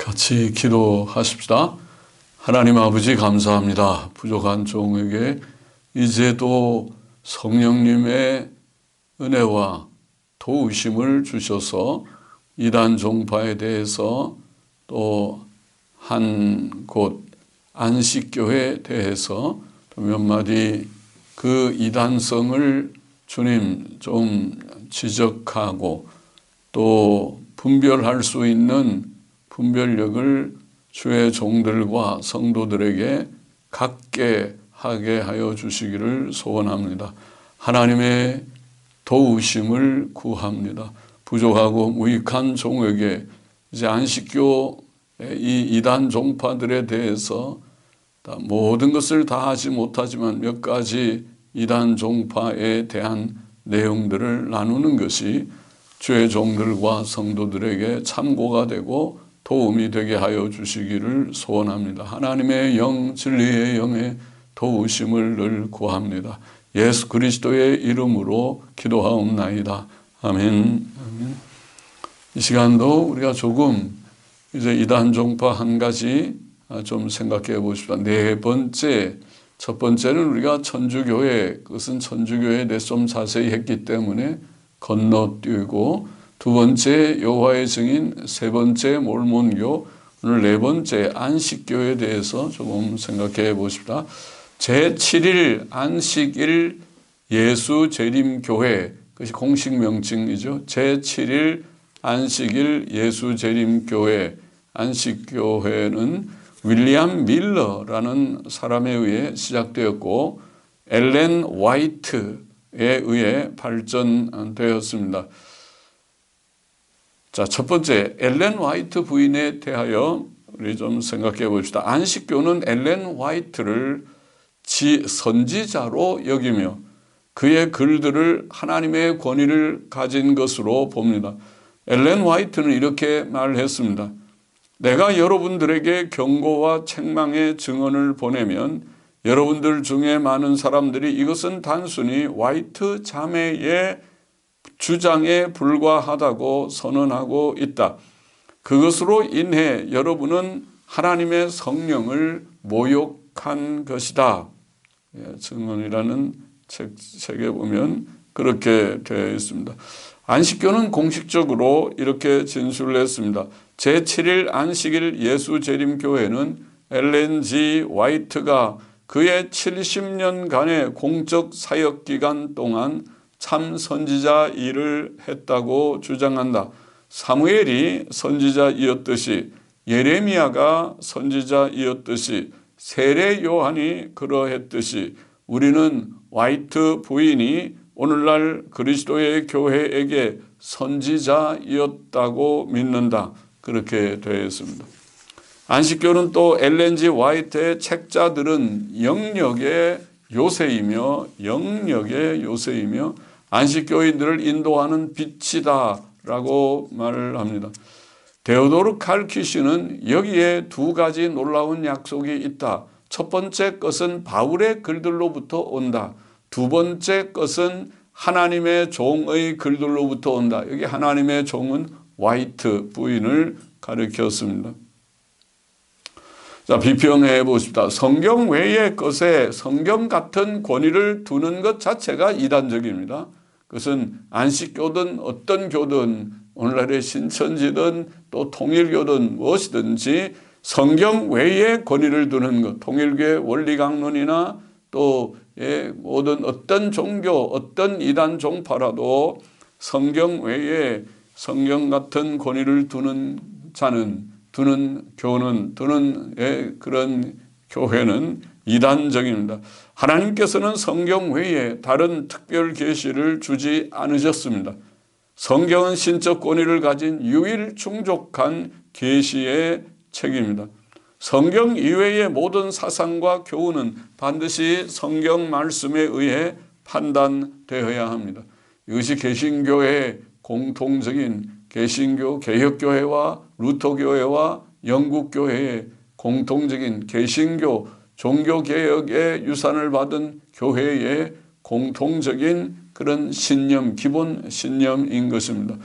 같이 기도하십시다. 하나님 아버지 감사합니다. 부족한 종에게 이제도 성령님의 은혜와 도우심을 주셔서 이단 종파에 대해서 또 한 곳 안식교회에 대해서 몇 마디 그 이단성을 주님 좀 지적하고 또 분별할 수 있는 분별력을 주의 종들과 성도들에게 갖게 하게 하여 주시기를 소원합니다. 하나님의 도우심을 구합니다. 부족하고 무익한 종에게 이제 안식교 이 이단 종파들에 대해서 모든 것을 다 하지 못하지만 몇 가지 이단 종파에 대한 내용들을 나누는 것이 주의 종들과 성도들에게 참고가 되고 도움이 되게 하여 주시기를 소원합니다. 하나님의 영, 진리의 영의 도우심을 늘 구합니다. 예수 그리스도의 이름으로 기도하옵나이다. 아멘. 아멘. 이 시간도 우리가 조금 이제 이단 종파 한 가지 좀 생각해 보십시다. 첫 번째는 우리가 천주교회, 그것은 천주교회에 대해서 좀 자세히 했기 때문에 건너뛰고, 두 번째 여호와의 증인, 세 번째 몰몬교, 오늘 네 번째 안식교에 대해서 조금 생각해 보십시다. 제7일 안식일 예수 재림교회, 그것이 공식 명칭이죠. 제7일 안식일 예수 재림교회, 안식교회는 윌리엄 밀러라는 사람에 의해 시작되었고 엘렌 화이트에 의해 발전되었습니다. 자, 첫 번째 엘렌 화이트 부인에 대하여 우리 좀 생각해 봅시다. 안식교는 엘렌 화이트를 선지자로 여기며 그의 글들을 하나님의 권위를 가진 것으로 봅니다. 엘렌 화이트는 이렇게 말했습니다. 내가 여러분들에게 경고와 책망의 증언을 보내면 여러분들 중에 많은 사람들이 이것은 단순히 화이트 자매의 주장에 불과하다고 선언하고 있다. 그것으로 인해 여러분은 하나님의 성령을 모욕한 것이다. 증언이라는 책에 보면 그렇게 되어 있습니다. 안식교는 공식적으로 이렇게 진술을 했습니다. 제7일 안식일 예수 재림교회는 엘렌 G. 화이트가 그의 70년간의 공적 사역 기간 동안 참 선지자 일을 했다고 주장한다. 사무엘이 선지자이었듯이, 예레미야가 선지자이었듯이, 세례 요한이 그러했듯이 우리는 화이트 부인이 오늘날 그리스도의 교회에게 선지자이었다고 믿는다. 그렇게 되어 있습니다. 안식교는 또 엘렌 G. 화이트의 책자들은 영역의 요새이며 안식교인들을 인도하는 빛이다라고 말을 합니다. 데오도르 칼퀴시는 여기에 두 가지 놀라운 약속이 있다. 첫 번째 것은 바울의 글들로부터 온다. 두 번째 것은 하나님의 종의 글들로부터 온다. 여기 하나님의 종은 화이트 부인을 가리켰습니다. 자, 비평해 보십시다. 성경 외의 것에 성경 같은 권위를 두는 것 자체가 이단적입니다. 그것은 안식교든 어떤 교든 오늘날의 신천지든 또 통일교든 무엇이든지 성경 외의 권위를 두는 것, 통일교의 원리강론이나 또 모든 어떤 종교, 어떤 이단 종파라도 성경 외에 성경 같은 권위를 두는 자는, 두는 교는, 두는 그런 교회는 이단적입니다. 하나님께서는 성경 외에 다른 특별 계시를 주지 않으셨습니다. 성경은 신적 권위를 가진 유일 충족한 계시의 책입니다. 성경 이외의 모든 사상과 교훈은 반드시 성경 말씀에 의해 판단되어야 합니다. 이것이 개신교의 공통적인 개신교, 개혁교회와 루터교회와 영국교회의 공통적인 개신교, 종교개혁의 유산을 받은 교회의 공통적인 그런 신념, 기본 신념인 것입니다.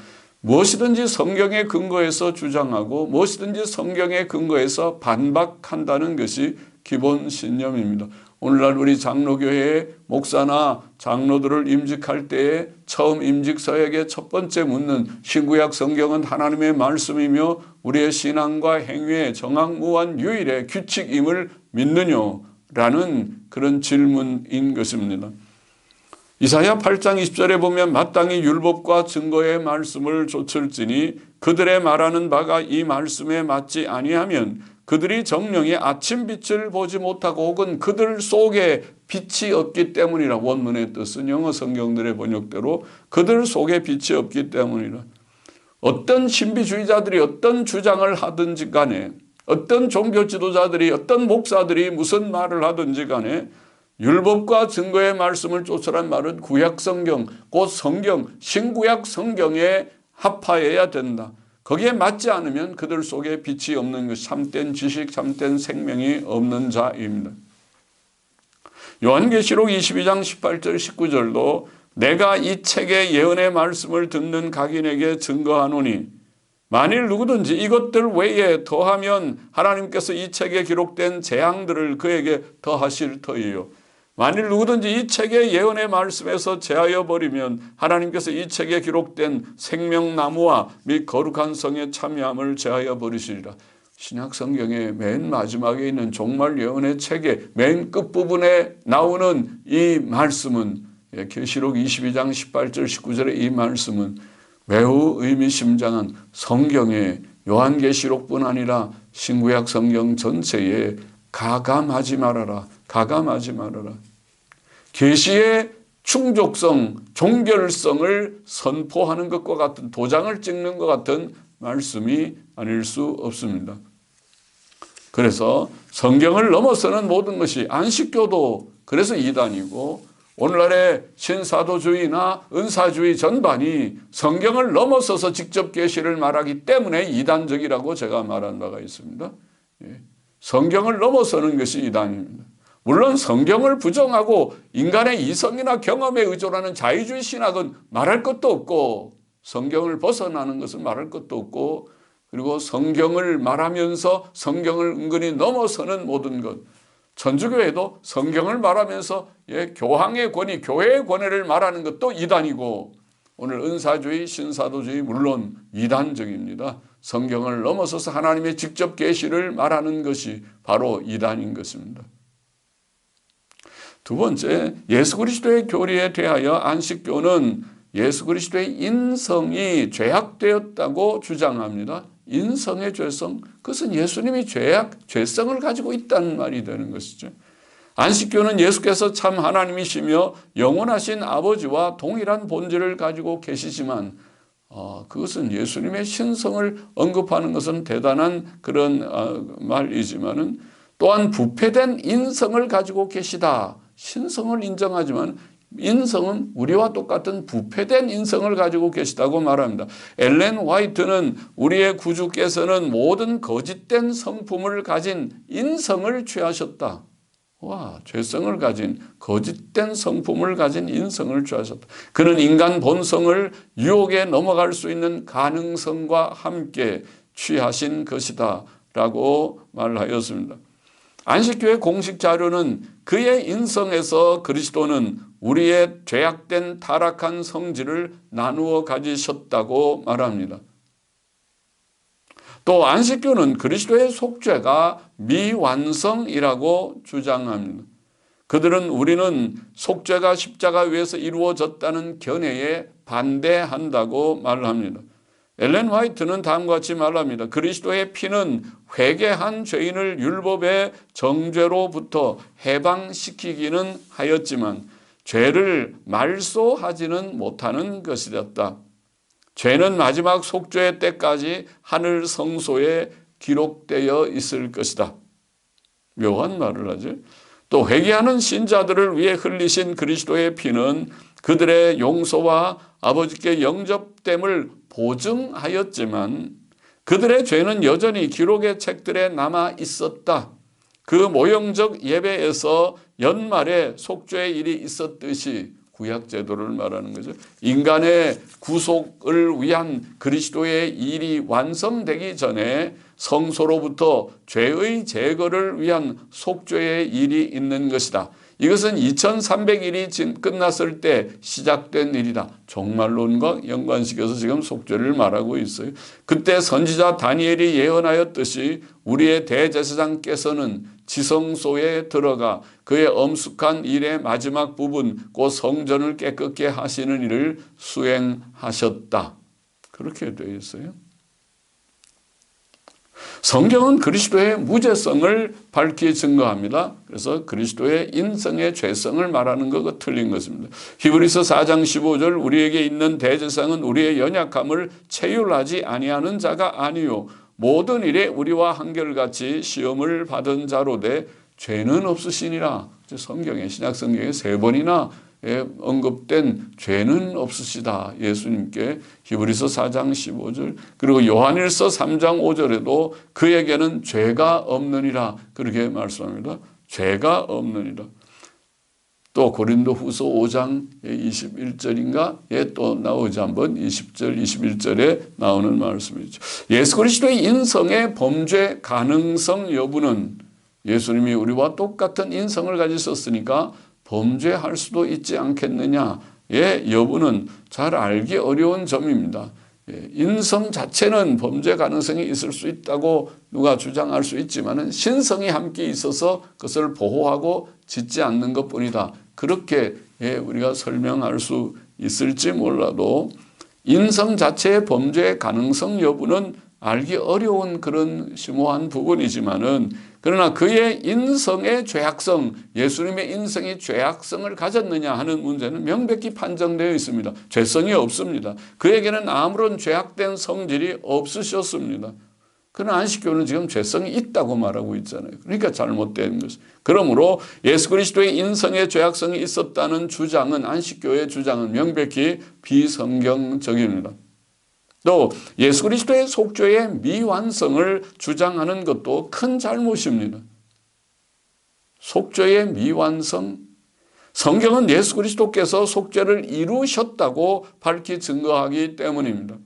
무엇이든지 성경에 근거해서 주장하고 무엇이든지 성경에 근거해서 반박한다는 것이 기본 신념입니다. 오늘날 우리 장로교회의 목사나 장로들을 임직할 때에 처음 임직서에게 첫 번째 묻는 신구약 성경은 하나님의 말씀이며 우리의 신앙과 행위의 정확무한 유일의 규칙임을 믿느냐라는 그런 질문인 것입니다. 이사야 8장 20절에 보면 마땅히 율법과 증거의 말씀을 좇을지니 그들의 말하는 바가 이 말씀에 맞지 아니하면 그들이 정령의 아침빛을 보지 못하고 혹은 그들 속에 빛이 없기 때문이라. 원문의 뜻은 영어 성경들의 번역대로 그들 속에 빛이 없기 때문이라. 어떤 신비주의자들이 어떤 주장을 하든지 간에 어떤 종교 지도자들이 어떤 목사들이 무슨 말을 하든지 간에 율법과 증거의 말씀을 쫓으란 말은 구약 성경, 곧 성경, 신구약 성경에 합하여야 된다. 거기에 맞지 않으면 그들 속에 빛이 없는 것, 참된 지식, 참된 생명이 없는 자입니다. 요한계시록 22장 18절 19절도 내가 이 책의 예언의 말씀을 듣는 각인에게 증거하노니 만일 누구든지 이것들 외에 더하면 하나님께서 이 책에 기록된 재앙들을 그에게 더하실 터이요. 만일 누구든지 이 책의 예언의 말씀에서 제하여 버리면 하나님께서 이 책에 기록된 생명나무와 및 거룩한 성의 참여함을 제하여 버리시리라. 신약 성경의 맨 마지막에 있는 종말 예언의 책의 맨 끝부분에 나오는 이 말씀은 계시록 22장 18절 19절의 이 말씀은 매우 의미심장한 성경의 요한계시록뿐 아니라 신구약 성경 전체에 가감하지 말아라. 가감하지 말아라. 계시의 충족성, 종결성을 선포하는 것과 같은, 도장을 찍는 것 같은 말씀이 아닐 수 없습니다. 그래서 성경을 넘어서는 모든 것이 안식교도 그래서 이단이고 오늘날의 신사도주의나 은사주의 전반이 성경을 넘어서서 직접 계시를 말하기 때문에 이단적이라고 제가 말한 바가 있습니다. 성경을 넘어서는 것이 이단입니다. 물론 성경을 부정하고 인간의 이성이나 경험에 의존하는 자유주의 신학은 말할 것도 없고 성경을 벗어나는 것은 말할 것도 없고 그리고 성경을 말하면서 성경을 은근히 넘어서는 모든 것. 천주교회도 성경을 말하면서 교황의 권위, 교회의 권위를 말하는 것도 이단이고 오늘 은사주의, 신사도주의 물론 이단적입니다. 성경을 넘어서서 하나님의 직접 계시를 말하는 것이 바로 이단인 것입니다. 두 번째, 예수 그리스도의 교리에 대하여 안식교는 예수 그리스도의 인성이 죄악되었다고 주장합니다. 인성의 죄성, 그것은 예수님이 죄성을 가지고 있다는 말이 되는 것이죠. 안식교는 예수께서 참 하나님이시며 영원하신 아버지와 동일한 본질을 가지고 계시지만 그것은 예수님의 신성을 언급하는 것은 대단한 그런 말이지만은 또한 부패된 인성을 가지고 계시다. 신성을 인정하지만 인성은 우리와 똑같은 부패된 인성을 가지고 계시다고 말합니다. 엘렌 화이트는 우리의 구주께서는 모든 거짓된 성품을 가진 인성을 취하셨다. 와, 죄성을 가진 거짓된 성품을 가진 인성을 취하셨다. 그는 인간 본성을 유혹에 넘어갈 수 있는 가능성과 함께 취하신 것이다 라고 말하였습니다. 안식교의 공식 자료는 그의 인성에서 그리스도는 우리의 죄악된 타락한 성질을 나누어 가지셨다고 말합니다. 또 안식교는 그리스도의 속죄가 미완성이라고 주장합니다. 그들은 우리는 속죄가 십자가 위에서 이루어졌다는 견해에 반대한다고 말합니다. 엘렌 화이트는 다음과 같이 말합니다. 그리스도의 피는 회개한 죄인을 율법의 정죄로부터 해방시키기는 하였지만 죄를 말소하지는 못하는 것이었다. 죄는 마지막 속죄의 때까지 하늘 성소에 기록되어 있을 것이다. 묘한 말을 하죠. 또 회개하는 신자들을 위해 흘리신 그리스도의 피는 그들의 용서와 아버지께 영접됨을 보증하였지만 그들의 죄는 여전히 기록의 책들에 남아 있었다. 그 모형적 예배에서 연말에 속죄의 일이 있었듯이 구약 제도를 말하는 거죠. 인간의 구속을 위한 그리스도의 일이 완성되기 전에 성소로부터 죄의 제거를 위한 속죄의 일이 있는 것이다. 이것은 2300일이 끝났을 때 시작된 일이다. 종말론과 연관시켜서 지금 속죄를 말하고 있어요. 그때 선지자 다니엘이 예언하였듯이 우리의 대제사장께서는 지성소에 들어가 그의 엄숙한 일의 마지막 부분, 곧 성전을 깨끗게 하시는 일을 수행하셨다. 그렇게 되어 있어요. 성경은 그리스도의 무죄성을 밝히 증거합니다. 그래서 그리스도의 인성의 죄성을 말하는 것과 틀린 것입니다. 히브리서 4장 15절 우리에게 있는 대제사장은 우리의 연약함을 체휼하지 아니하는 자가 아니요 모든 일에 우리와 한결같이 시험을 받은 자로되 죄는 없으시니라. 성경에 신약 성경에 3번이나 언급된 죄는 없으시다. 예수님께 히브리서 4장 15절 그리고 요한일서 3장 5절에도 그에게는 죄가 없느니라 그렇게 말씀합니다. 죄가 없느니라. 또 고린도후서 5장 21절인가 또 나오지 한번 20절 21절에 나오는 말씀이죠. 예수 그리스도의 인성의 범죄 가능성 여부는 예수님이 우리와 똑같은 인성을 가지셨으니까 범죄할 수도 있지 않겠느냐의 여부는 잘 알기 어려운 점입니다. 인성 자체는 범죄 가능성이 있을 수 있다고 누가 주장할 수 있지만 신성이 함께 있어서 그것을 보호하고 짓지 않는 것뿐이다. 그렇게 우리가 설명할 수 있을지 몰라도 인성 자체의 범죄 가능성 여부는 알기 어려운 그런 심오한 부분이지만은 그러나 그의 인성의 죄악성, 예수님의 인성이 죄악성을 가졌느냐 하는 문제는 명백히 판정되어 있습니다. 죄성이 없습니다. 그에게는 아무런 죄악된 성질이 없으셨습니다. 그러나 안식교는 지금 죄성이 있다고 말하고 있잖아요. 그러니까 잘못된 것입니다. 그러므로 예수 그리스도의 인성의 죄악성이 있었다는 주장은 안식교의 주장은 명백히 비성경적입니다. 또 예수 그리스도의 속죄의 미완성을 주장하는 것도 큰 잘못입니다. 속죄의 미완성, 성경은 예수 그리스도께서 속죄를 이루셨다고 밝히 증거하기 때문입니다.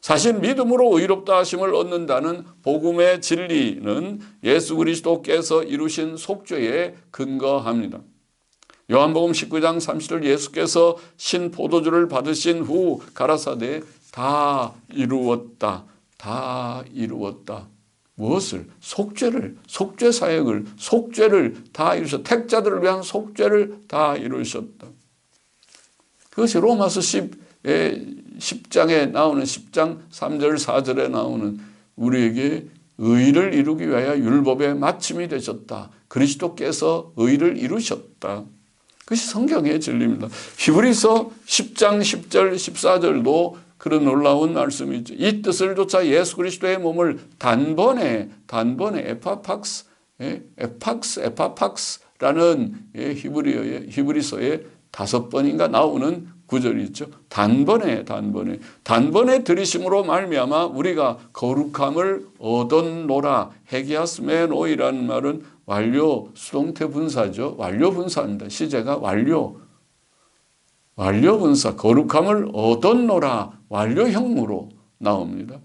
사실 믿음으로 의롭다 하심을 얻는다는 복음의 진리는 예수 그리스도께서 이루신 속죄에 근거합니다. 요한복음 19장 30절 예수께서 신포도주를 받으신 후 가라사대 다 이루었다. 다 이루었다. 무엇을? 속죄를, 속죄사역을, 속죄를 다 이루셨다. 택자들을 위한 속죄를 다 이루셨다. 그것이 로마서 10장에 나오는 10장 3절 4절에 나오는 우리에게 의를 이루기 위하여 율법의 마침이 되셨다. 그리스도께서 의를 이루셨다. 그것이 성경의 진리입니다. 히브리서 10장 10절 14절도 그런 놀라운 말씀이 있죠. 이 뜻을 조차 예수 그리스도의 몸을 단번에 에파팍스라는 히브리서에 5번인가 나오는 구절이 있죠. 단번에 들이심으로 말미암아 우리가 거룩함을 얻었노라. 헤기아스메노이라는 말은 완료 수동태 분사죠. 완료 분사입니다. 시제가 완료 분사, 거룩함을 얻었노라. 완료형으로 나옵니다.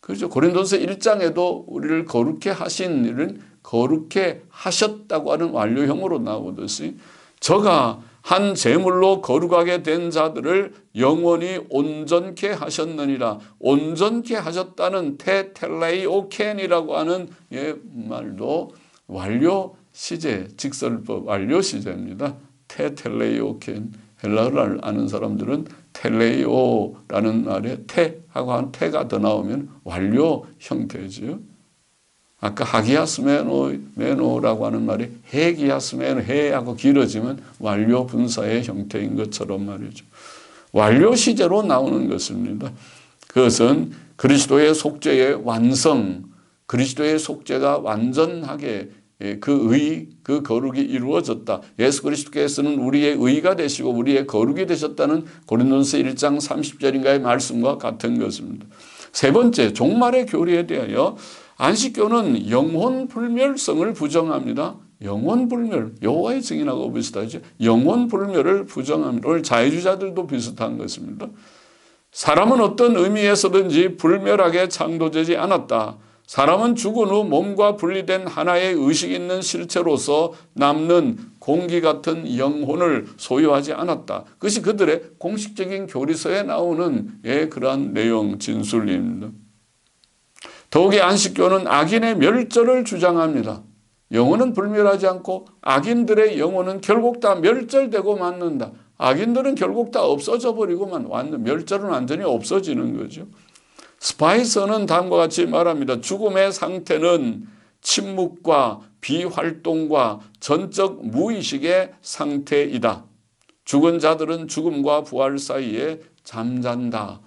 그렇죠. 고린도서 1장에도 우리를 거룩해 하신 일은 거룩해 하셨다고 하는 완료형으로 나오듯이 저가 한 제물로 거룩하게 된 자들을 영원히 온전케 하셨느니라. 온전케 하셨다는 테텔레이오켄이라고 하는 말도 완료 시제, 직설법 완료 시제입니다. 테텔레이오켄. 헬라어를 아는 사람들은 텔레이오라는 말에 테하고 한 테가 더 나오면 완료 형태죠. 아까 하기아스메노라고 하는 말이 헤기아스메노 해하고 길어지면 완료 분사의 형태인 것처럼 말이죠. 완료 시제로 나오는 것입니다. 그것은 그리스도의 속죄의 완성, 그리스도의 속죄가 완전하게 그 거룩이 이루어졌다. 예수 그리스도께서는 우리의 의가 되시고 우리의 거룩이 되셨다는 고린도서 1장 30절인가의 말씀과 같은 것입니다. 세 번째, 종말의 교리에 대하여 안식교는 영혼 불멸성을 부정합니다. 영원불멸, 여호와의 증인하고 비슷하죠. 영원불멸을 부정합니다. 오늘 자유주의자들도 비슷한 것입니다. 사람은 어떤 의미에서든지 불멸하게 창조되지 않았다. 사람은 죽은 후 몸과 분리된 하나의 의식 있는 실체로서 남는 공기 같은 영혼을 소유하지 않았다. 그것이 그들의 공식적인 교리서에 나오는 그러한 내용 진술입니다. 더욱이 안식교는 악인의 멸절을 주장합니다. 영혼은 불멸하지 않고 악인들의 영혼은 결국 다 멸절되고 맙는다. 악인들은 결국 다 없어져 버리고만 멸절은 완전히 없어지는 거죠. 스파이서는 다음과 같이 말합니다. 죽음의 상태는 침묵과 비활동과 전적 무의식의 상태이다. 죽은 자들은 죽음과 부활 사이에 잠잔다.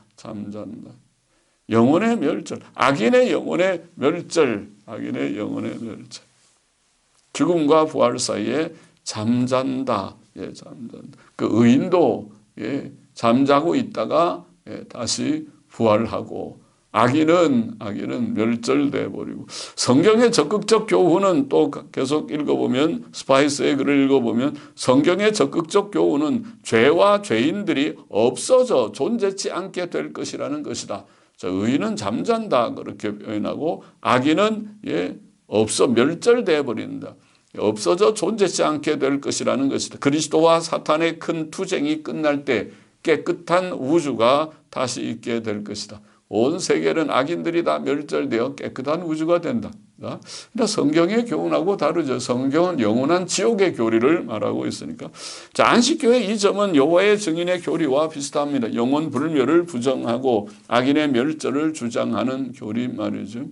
영혼의 멸절, 악인의 영혼의 멸절, 악인의 영혼의 멸절. 죽음과 부활 사이에 잠잔다. 잠잔다. 그 의인도 잠자고 있다가 다시 부활하고 악인은 멸절돼 버리고. 성경의 적극적 교훈은 또 계속 읽어보면, 스파이스의 글을 읽어보면 성경의 적극적 교훈은 죄와 죄인들이 없어져 존재치 않게 될 것이라는 것이다. 의인은 잠잔다 그렇게 표현하고 악인은 멸절돼 버린다. 없어져 존재치 않게 될 것이라는 것이다. 그리스도와 사탄의 큰 투쟁이 끝날 때 깨끗한 우주가 다시 있게 될 것이다. 온 세계는 악인들이 다 멸절되어 깨끗한 우주가 된다. 그러니까 성경의 교훈하고 다르죠. 성경은 영원한 지옥의 교리를 말하고 있으니까. 자, 안식교의 이 점은 여호와의 증인의 교리와 비슷합니다. 영원 불멸을 부정하고 악인의 멸절을 주장하는 교리 말이죠.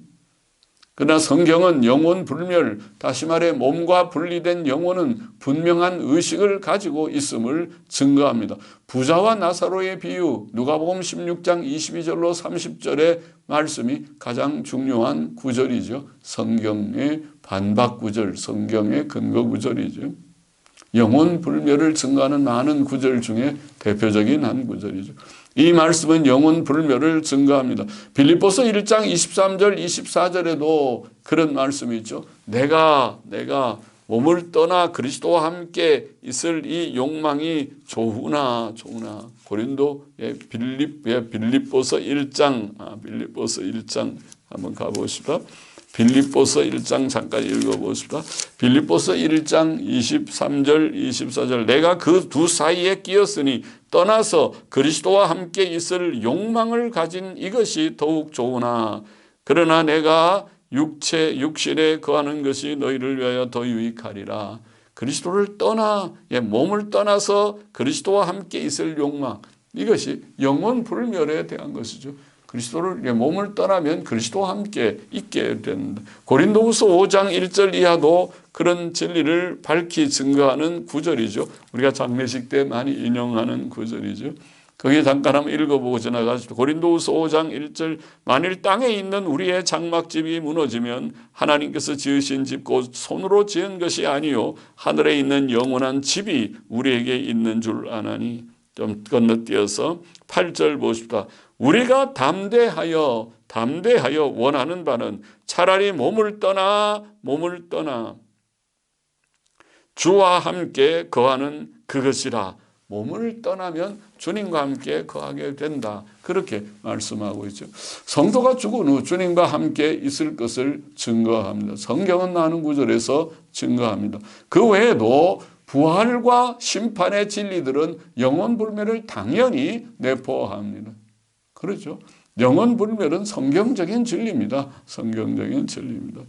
그러나 성경은 영원 불멸, 다시 말해 몸과 분리된 영혼은 분명한 의식을 가지고 있음을 증거합니다. 부자와 나사로의 비유, 누가복음 16장 22절로 30절의 말씀이 가장 중요한 구절이죠. 성경의 반박 구절, 성경의 근거 구절이죠. 영혼 불멸을 증거하는 많은 구절 중에 대표적인 한 구절이죠. 이 말씀은 영혼 불멸을 증거합니다. 빌립보서 1장 23절 24절에도 그런 말씀이 있죠. 내가 몸을 떠나 그리스도와 함께 있을 이 욕망이 좋으나. 빌립보서 1장 한번 가보십시다. 빌립보서 1장 잠깐 읽어보십시다. 빌립보서 1장 23절 24절 내가 그 두 사이에 끼었으니 떠나서 그리스도와 함께 있을 욕망을 가진 이것이 더욱 좋으나 그러나 내가 육신에 거하는 것이 너희를 위하여 더 유익하리라. 그리스도를 몸을 떠나서 그리스도와 함께 있을 욕망, 이것이 영원 불멸에 대한 것이죠. 그리스도를 몸을 떠나면 그리스도와 함께 있게 된다. 고린도후서 5장 1절 이하도 그런 진리를 밝히 증거하는 구절이죠. 우리가 장례식 때 많이 인용하는 구절이죠. 거기에 잠깐 한번 읽어보고 지나가시죠. 고린도후서 5장 1절 만일 땅에 있는 우리의 장막집이 무너지면 하나님께서 지으신 집 곧 손으로 지은 것이 아니요 하늘에 있는 영원한 집이 우리에게 있는 줄 아나니. 좀 건너뛰어서 8절 보십시다. 우리가 담대하여 원하는 바는 차라리 몸을 떠나 주와 함께 거하는 그것이라. 몸을 떠나면 주님과 함께 거하게 된다. 그렇게 말씀하고 있죠. 성도가 죽은 후 주님과 함께 있을 것을 증거합니다. 성경은 나오는 구절에서 증거합니다. 그 외에도 부활과 심판의 진리들은 영원 불멸을 당연히 내포합니다. 그렇죠. 영원 불멸은 성경적인 진리입니다. 성경적인 진리입니다.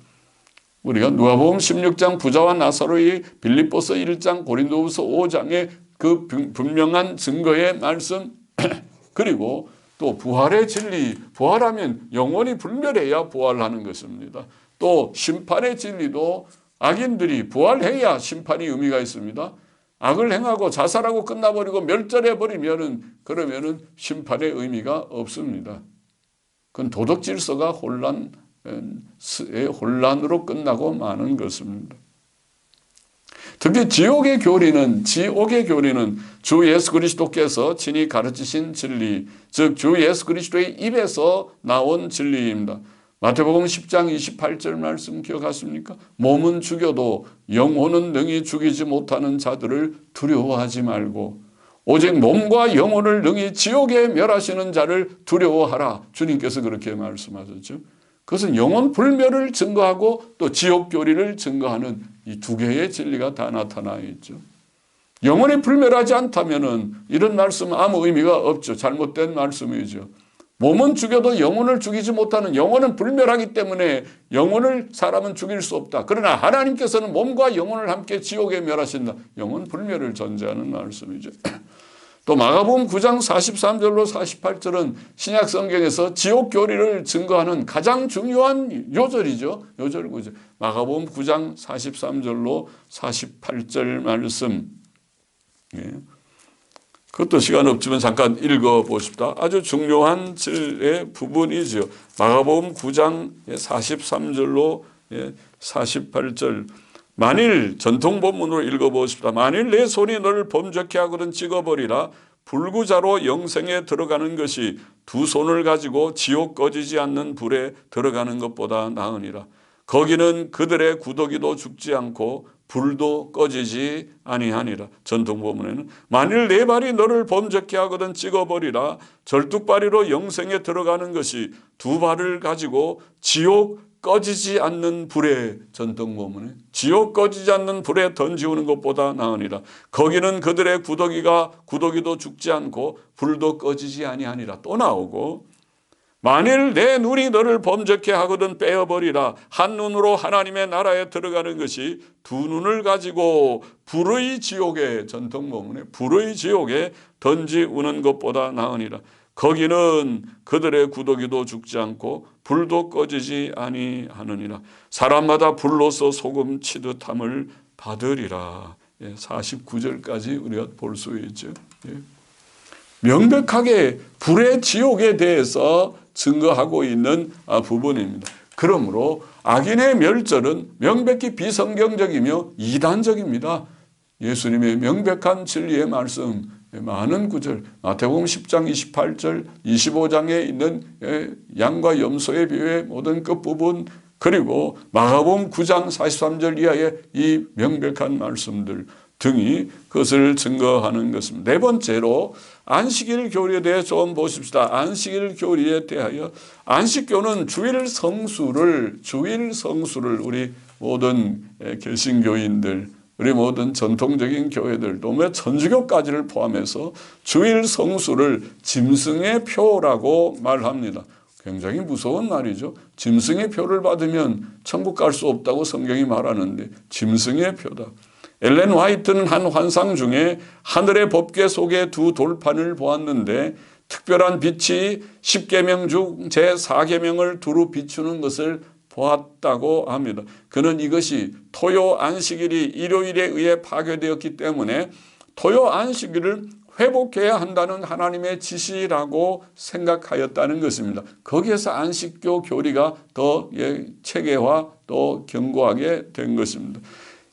우리가 누가복음 16장 부자와 나사로의, 빌립보서 1장, 고린도후서 5장의 그 분명한 증거의 말씀 그리고 또 부활의 진리, 부활하면 영원히 불멸해야 부활하는 것입니다. 또 심판의 진리도 악인들이 부활해야 심판이 의미가 있습니다. 악을 행하고 자살하고 끝나버리고 멸절해버리면은 그러면은 심판의 의미가 없습니다. 그건 도덕 질서가 혼란으로 끝나고 마는 것입니다. 특히 지옥의 교리는 주 예수 그리스도께서 친히 가르치신 진리, 즉 주 예수 그리스도의 입에서 나온 진리입니다. 마태복음 10장 28절 말씀 기억하십니까? 몸은 죽여도 영혼은 능히 죽이지 못하는 자들을 두려워하지 말고 오직 몸과 영혼을 능히 지옥에 멸하시는 자를 두려워하라. 주님께서 그렇게 말씀하셨죠. 그것은 영혼 불멸을 증거하고 또 지옥 교리를 증거하는 이 두 개의 진리가 다 나타나 있죠. 영혼이 불멸하지 않다면은 이런 말씀은 아무 의미가 없죠. 잘못된 말씀이죠. 몸은 죽여도 영혼을 죽이지 못하는, 영혼은 불멸하기 때문에 영혼을 사람은 죽일 수 없다. 그러나 하나님께서는 몸과 영혼을 함께 지옥에 멸하신다. 영혼 불멸을 전제하는 말씀이죠. 또 마가복음 9장 43절로 48절은 신약 성경에서 지옥 교리를 증거하는 가장 중요한 요절이죠. 요절 구절. 마가복음 9장 43절로 48절 말씀. 예. 그것도 시간 없지만 잠깐 읽어보십시다. 아주 중요한 부분이죠. 마가복음 9장 43절로 48절. 만일 전통본문으로 읽어보십시다. 만일 내 손이 너를 범죄케 하거든 찍어버리라. 불구자로 영생에 들어가는 것이 두 손을 가지고 지옥 꺼지지 않는 불에 들어가는 것보다 나으니라. 거기는 그들의 구더기도 죽지 않고 불도 꺼지지 아니하니라. 전통본문에는 만일 네 발이 너를 범죄케 하거든 찍어버리라. 절뚝발이로 영생에 들어가는 것이 두 발을 가지고 지옥 꺼지지 않는 불에, 전통본문에 지옥 꺼지지 않는 불에 던지우는 것보다 나으니라. 거기는 그들의 구더기도 죽지 않고 불도 꺼지지 아니하니라. 또 나오고 만일 내 눈이 너를 범죄케 하거든 빼어버리라. 한 눈으로 하나님의 나라에 들어가는 것이 두 눈을 가지고 불의 지옥에, 전통본문에 불의 지옥에 던지우는 것보다 나으니라. 거기는 그들의 구더기도 죽지 않고 불도 꺼지지 아니하느니라. 사람마다 불로서 소금 치듯함을 받으리라. 49절까지 우리가 볼 수 있죠. 명백하게 불의 지옥에 대해서 증거하고 있는 부분입니다. 그러므로 악인의 멸절은 명백히 비성경적이며 이단적입니다. 예수님의 명백한 진리의 말씀, 많은 구절, 마태복음 10장 28절, 25장에 있는 양과 염소의 비유의 모든 끝부분, 그리고 마가복음 9장 43절 이하의 이 명백한 말씀들 등이 그것을 증거하는 것입니다. 네 번째로 안식일 교리에 대해 좀 보십시다. 안식일 교리에 대하여 안식교는 주일 성수를 우리 모든 개신교인들, 우리 모든 전통적인 교회들, 또 천주교까지를 포함해서 주일 성수를 짐승의 표라고 말합니다. 굉장히 무서운 말이죠. 짐승의 표를 받으면 천국 갈 수 없다고 성경이 말하는데 짐승의 표다. 엘렌 화이트는 한 환상 중에 하늘의 법궤 속에 두 돌판을 보았는데 특별한 빛이 10계명 중 제4계명을 두루 비추는 것을 보았다고 합니다. 그는 이것이 토요 안식일이 일요일에 의해 파괴되었기 때문에 토요 안식일을 회복해야 한다는 하나님의 지시라고 생각하였다는 것입니다. 거기에서 안식교 교리가 더 체계화 또 견고하게 된 것입니다.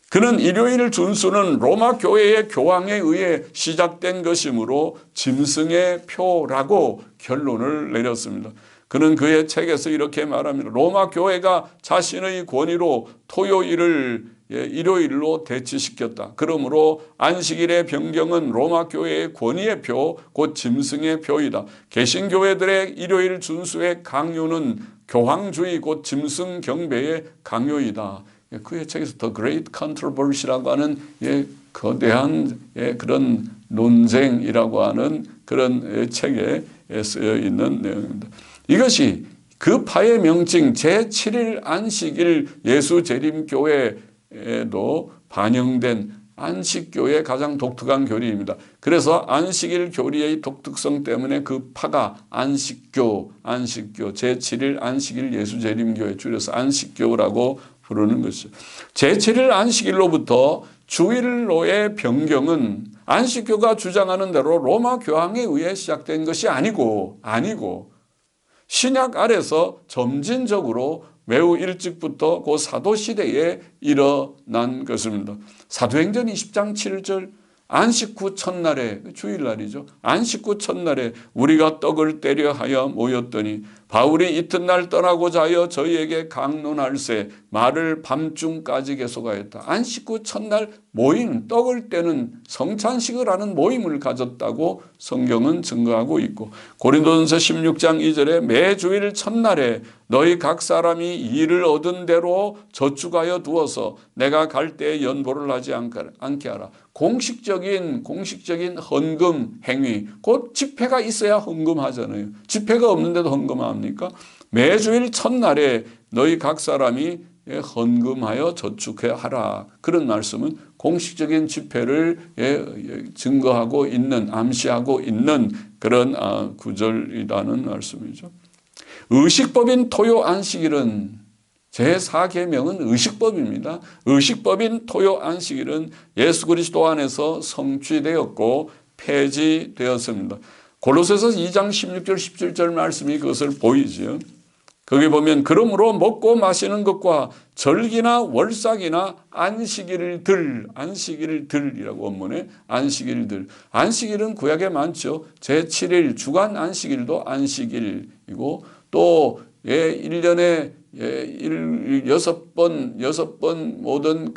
그는 일요일 준수는 로마 교회의 교황에 의해 시작된 것이므로 짐승의 표라고 결론을 내렸습니다. 그는 그의 책에서 이렇게 말합니다. 로마 교회가 자신의 권위로 토요일을 일요일로 대치시켰다. 그러므로 안식일의 변경은 로마 교회의 권위의 표, 곧 짐승의 표이다. 개신교회들의 일요일 준수의 강요는 교황주의, 곧 짐승 경배의 강요이다. 그의 책에서 The Great Controversy라고 하는 거대한 그런 논쟁이라고 하는 그런 책에 쓰여 있는 내용입니다. 이것이 그 파의 명칭 제7일 안식일 예수재림교회에도 반영된 안식교의 가장 독특한 교리입니다. 그래서 안식일 교리의 독특성 때문에 그 파가 안식교 제7일 안식일 예수재림교회 줄여서 안식교라고 부르는 것이죠. 제7일 안식일로부터 주일로의 변경은 안식교가 주장하는 대로 로마 교황에 의해 시작된 것이 아니고 신약 아래서 점진적으로 매우 일찍부터 그 사도시대에 일어난 것입니다. 사도행전 20장 7절 안식 후 첫날에, 주일날이죠. 안식 후 첫날에 우리가 떡을 떼려 하여 모였더니 바울이 이튿날 떠나고자 하여 저희에게 강론할세 말을 밤중까지 계속하였다. 안식 후 첫날 모임, 떡을 떼는 성찬식을 하는 모임을 가졌다고 성경은 증거하고 있고, 고린도전서 16장 2절에 매 주일 첫날에 너희 각 사람이 일을 얻은 대로 저축하여 두어서 내가 갈 때에 연보를 하지 않게 하라. 공식적인 헌금 행위, 곧 집회가 있어야 헌금하잖아요. 집회가 없는데도 헌금합니까? 매주일 첫날에 너희 각 사람이 헌금하여 저축해 하라. 그런 말씀은 공식적인 집회를 증거하고 있는, 암시하고 있는 그런 구절이라는 말씀이죠. 의식법인 토요 안식일은 제4계명은 의식법입니다. 의식법인 토요 안식일은 예수 그리스도 안에서 성취되었고 폐지되었습니다. 골로새서 2장 16절 17절 말씀이 그것을 보이죠. 거기 보면 그러므로 먹고 마시는 것과 절기나 월삭이나 안식일들이라고 원문에 안식일은 구약에 많죠. 제7일 주간 안식일도 안식일이고 또 1년에 6번 모든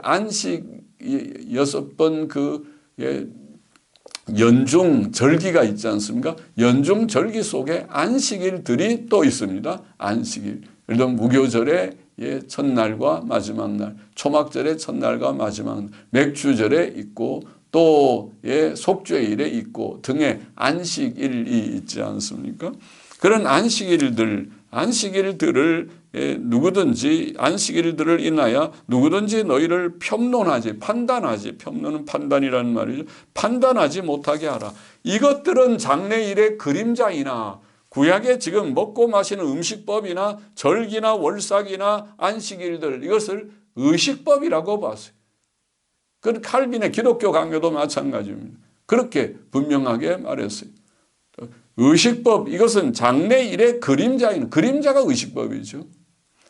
안식 6번 연중 절기가 있지 않습니까? 연중 절기 속에 안식일들이 또 있습니다. 안식일. 예를 들면 무교절의 첫날과 마지막 날, 초막절의 첫날과 마지막 날, 맥주절에 있고 또 속죄일에 있고 등의 안식일이 있지 않습니까? 그런 안식일들을 안식일들을 인하여 누구든지 너희를 편론은 판단이라는 말이죠. 판단하지 못하게 하라. 이것들은 장래일의 그림자이나 구약에 지금 먹고 마시는 음식법이나 절기나 월삭이나 안식일들, 이것을 의식법이라고 봤어요. 그 칼빈의 기독교 강요도 마찬가지입니다. 그렇게 분명하게 말했어요. 의식법, 이것은 장래일의 그림자가 의식법이죠.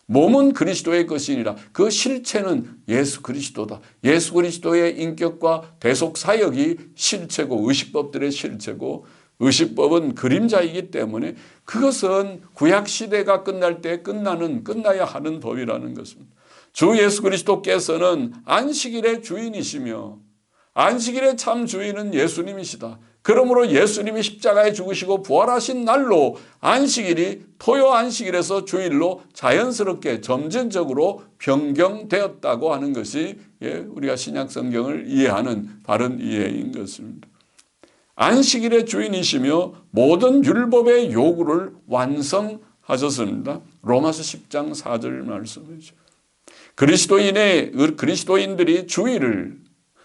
몸은 그리스도의 것이니라. 그 실체는 예수 그리스도다. 예수 그리스도의 인격과 대속 사역이 실체고 의식법들의 실체고, 의식법은 그림자이기 때문에 그것은 구약 시대가 끝날 때 끝나야 하는 법이라는 것입니다. 주 예수 그리스도께서는 안식일의 주인이시며 안식일의 참 주인은 예수님이시다. 그러므로 예수님이 십자가에 죽으시고 부활하신 날로 안식일이 토요 안식일에서 주일로 자연스럽게 점진적으로 변경되었다고 하는 것이 우리가 신약 성경을 이해하는 바른 이해인 것입니다. 안식일의 주인이시며 모든 율법의 요구를 완성하셨습니다. 로마서 10장 4절 말씀이죠. 그리스도인들이 주일을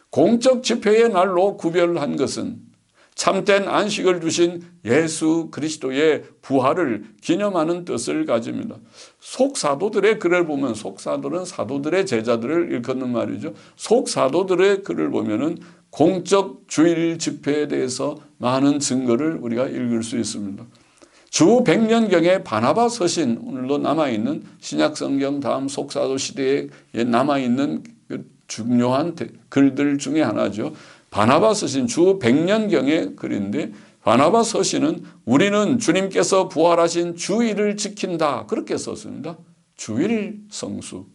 공적 집회의 날로 구별한 것은 참된 안식을 주신 예수 그리스도의 부활을 기념하는 뜻을 가집니다. 속사도들의 글을 보면, 속사도는 사도들의 제자들을 일컫는 말이죠. 속사도들의 글을 보면은 공적 주일 집회에 대해서 많은 증거를 우리가 읽을 수 있습니다. 주 100년경에 바나바 서신, 오늘도 남아있는 신약성경 다음 속사도 시대에 남아있는 중요한 글들 중에 하나죠. 바나바 서신, 주 100년경의 글인데, 바나바 서신은 우리는 주님께서 부활하신 주일을 지킨다, 그렇게 썼습니다. 주일 성수,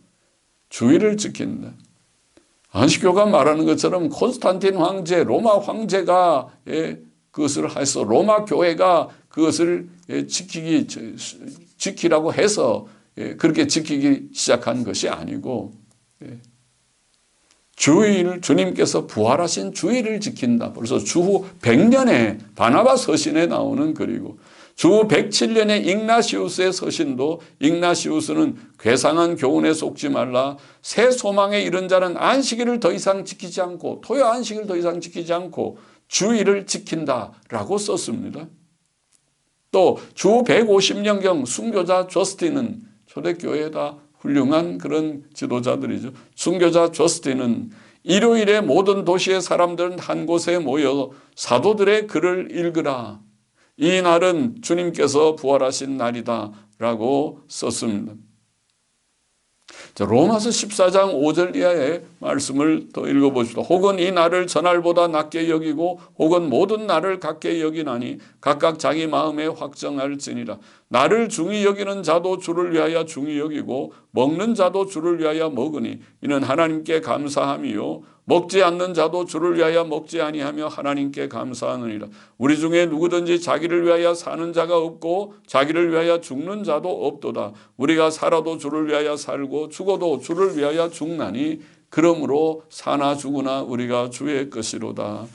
주일을 지킨다. 안식교가 말하는 것처럼 콘스탄틴 황제, 로마 황제가 그것을 해서 로마 교회가 그것을 지키라고 해서 그렇게 지키기 시작한 것이 아니고, 주님께서 부활하신 주일을 지킨다. 벌써 주후 100년에 바나바 서신에 나오는 글이고, 주후 107년에 ignacius의 서신도, ignacius는 괴상한 교훈에 속지 말라, 새 소망에 이른 자는 안식일을 더 이상 지키지 않고, 토요 안식일을 더 이상 지키지 않고 주일을 지킨다라고 썼습니다. 또 주후 150년경 순교자 저스틴은, 초대교회다 훌륭한 그런 지도자들이죠. 순교자 저스틴은 일요일에 모든 도시의 사람들은 한 곳에 모여 사도들의 글을 읽으라. 이 날은 주님께서 부활하신 날이다 라고 썼습니다. 자, 로마서 14장 5절 이하의 말씀을 더 읽어보십시오. 혹은 이 날을 저날보다 낮게 여기고 혹은 모든 날을 같게 여기나니 각각 자기 마음에 확정할지니라. 나를 중히 여기는 자도 주를 위하여 중히 여기고 먹는 자도 주를 위하여 먹으니 이는 하나님께 감사함이요 먹지 않는 자도 주를 위하여 먹지 아니하며 하나님께 감사하느니라. 우리 중에 누구든지 자기를 위하여 사는 자가 없고 자기를 위하여 죽는 자도 없도다. 우리가 살아도 주를 위하여 살고 죽어도 주를 위하여 죽나니 그러므로 사나 죽으나 우리가 주의 것이로다.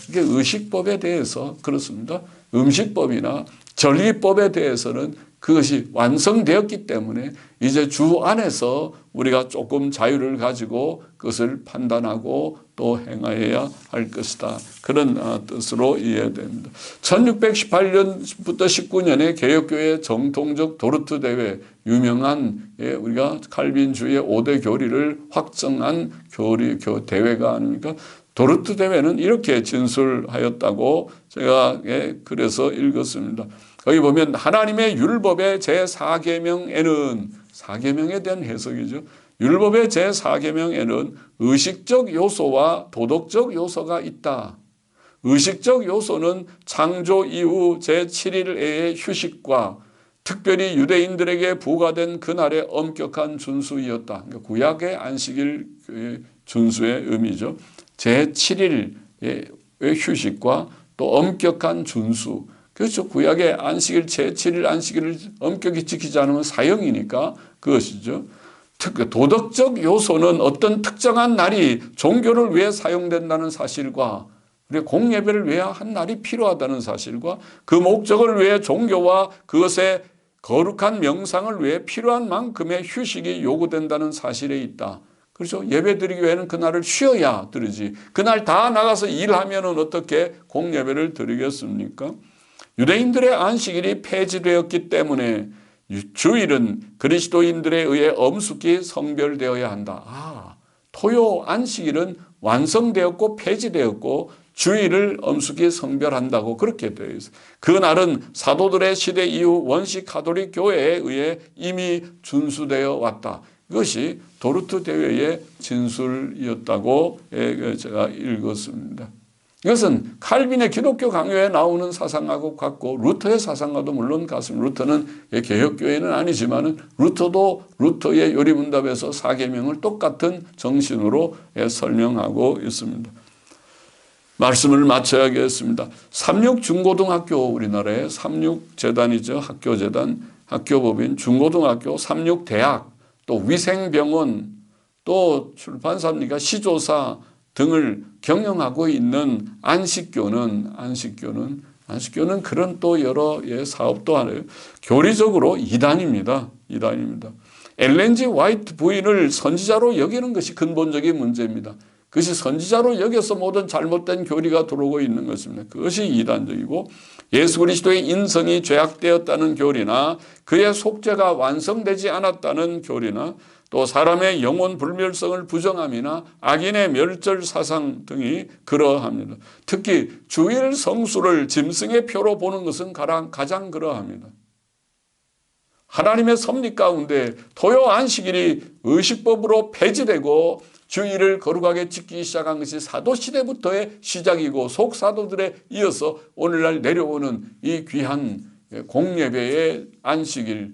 이게 의식법에 대해서 그렇습니다. 음식법이나 절기법에 대해서는 그것이 완성되었기 때문에 이제 주 안에서 우리가 조금 자유를 가지고 그것을 판단하고 또 행하여야 할 것이다. 그런 뜻으로 이해됩니다. 1618년부터 19년에 개혁교회 정통적 도르트 대회, 유명한 우리가 칼빈주의 5대 교리를 확정한 대회가 아닙니까? 도르트 대회는 이렇게 진술하였다고 제가 그래서 읽었습니다. 거기 보면 하나님의 율법의 제4계명에는 4계명에 대한 해석이죠. 율법의 제4계명에는 의식적 요소와 도덕적 요소가 있다. 의식적 요소는 창조 이후 제7일의 휴식과 특별히 유대인들에게 부과된 그날의 엄격한 준수이었다. 그러니까 구약의 안식일 준수의 의미죠. 제7일의 휴식과 또 엄격한 준수. 그렇죠. 구약의 안식일 제7일 안식일을 엄격히 지키지 않으면 사형이니까 그것이죠. 도덕적 요소는 어떤 특정한 날이 종교를 위해 사용된다는 사실과 그리고 공예배를 위해 한 날이 필요하다는 사실과 그 목적을 위해 종교와 그것의 거룩한 명상을 위해 필요한 만큼의 휴식이 요구된다는 사실에 있다. 그렇죠. 예배 드리기 위해는 그날을 쉬어야 드리지. 그날 다 나가서 일하면 어떻게 공예배를 드리겠습니까? 유대인들의 안식일이 폐지되었기 때문에 주일은 그리스도인들에 의해 엄숙히 성별되어야 한다. 토요 안식일은 완성되었고 폐지되었고 주일을 엄숙히 성별한다고 그렇게 되어 있어요. 그날은 사도들의 시대 이후 원시 가톨릭 교회에 의해 이미 준수되어 왔다. 이것이 도르트 대회의 진술이었다고 제가 읽었습니다. 이것은 칼빈의 기독교 강요에 나오는 사상하고 같고 루터의 사상과도 물론 같습니다. 루터는 개혁교회는 아니지만 루터도 루터의 요리문답에서 4계명을 똑같은 정신으로 설명하고 있습니다. 말씀을 마쳐야겠습니다. 36중고등학교 우리나라의 36재단이죠. 학교재단, 학교법인, 중고등학교, 36대학, 또 위생병원, 또 출판사입니까? 시조사 등을 경영하고 있는 안식교는 그런 또 여러 사업도 하네요. 교리적으로 이단입니다. 엘렌 G 화이트 부인을 선지자로 여기는 것이 근본적인 문제입니다. 그것이 선지자로 여겨서 모든 잘못된 교리가 들어오고 있는 것입니다. 그것이 이단적이고 예수 그리스도의 인성이 죄악되었다는 교리나 그의 속죄가 완성되지 않았다는 교리나 또 사람의 영혼 불멸성을 부정함이나 악인의 멸절 사상 등이 그러합니다. 특히 주일 성수를 짐승의 표로 보는 것은 가장 그러합니다. 하나님의 섭리 가운데 토요 안식일이 의식법으로 폐지되고 주일을 거룩하게 지키기 시작한 것이 사도시대부터의 시작이고 속사도들에 이어서 오늘날 내려오는 이 귀한 공예배의 안식일,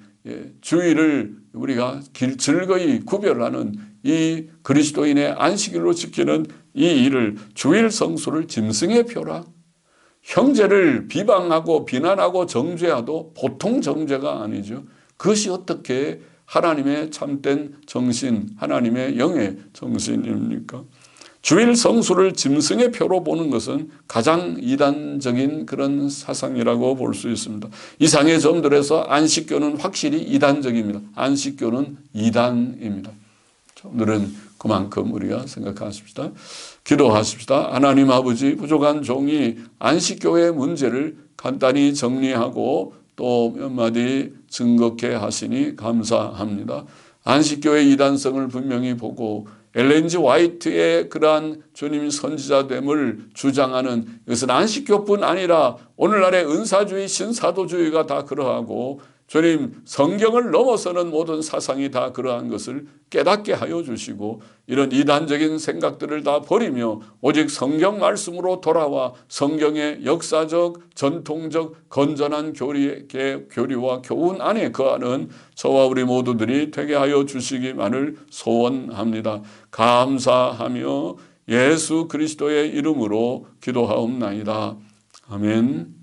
주일을 우리가 즐거이 구별하는 이 그리스도인의 안식일로 지키는 이 일을 주일 성수를 짐승의 표라. 형제를 비방하고 비난하고 정죄하도 보통 정죄가 아니죠. 그것이 어떻게 하나님의 참된 정신, 하나님의 영의 정신입니까? 주일 성수를 짐승의 표로 보는 것은 가장 이단적인 그런 사상이라고 볼 수 있습니다. 이상의 점들에서 안식교는 확실히 이단적입니다. 안식교는 이단입니다. 오늘은 그만큼 우리가 생각하십시다. 기도하십시다. 하나님 아버지, 부족한 종이 안식교의 문제를 간단히 정리하고 또 몇 마디 증거케 하시니 감사합니다. 안식교의 이단성을 분명히 보고 엘렌 G 화이트의 그러한 주님 선지자됨을 주장하는 이것은 안식교뿐 아니라 오늘날의 은사주의, 신사도주의가 다 그러하고 주님, 성경을 넘어서는 모든 사상이 다 그러한 것을 깨닫게 하여 주시고 이런 이단적인 생각들을 다 버리며 오직 성경 말씀으로 돌아와 성경의 역사적, 전통적, 건전한 교리와 교훈 안에 거하는 저와 우리 모두들이 되게 하여 주시기만을 소원합니다. 감사하며 예수 그리스도의 이름으로 기도하옵나이다. 아멘.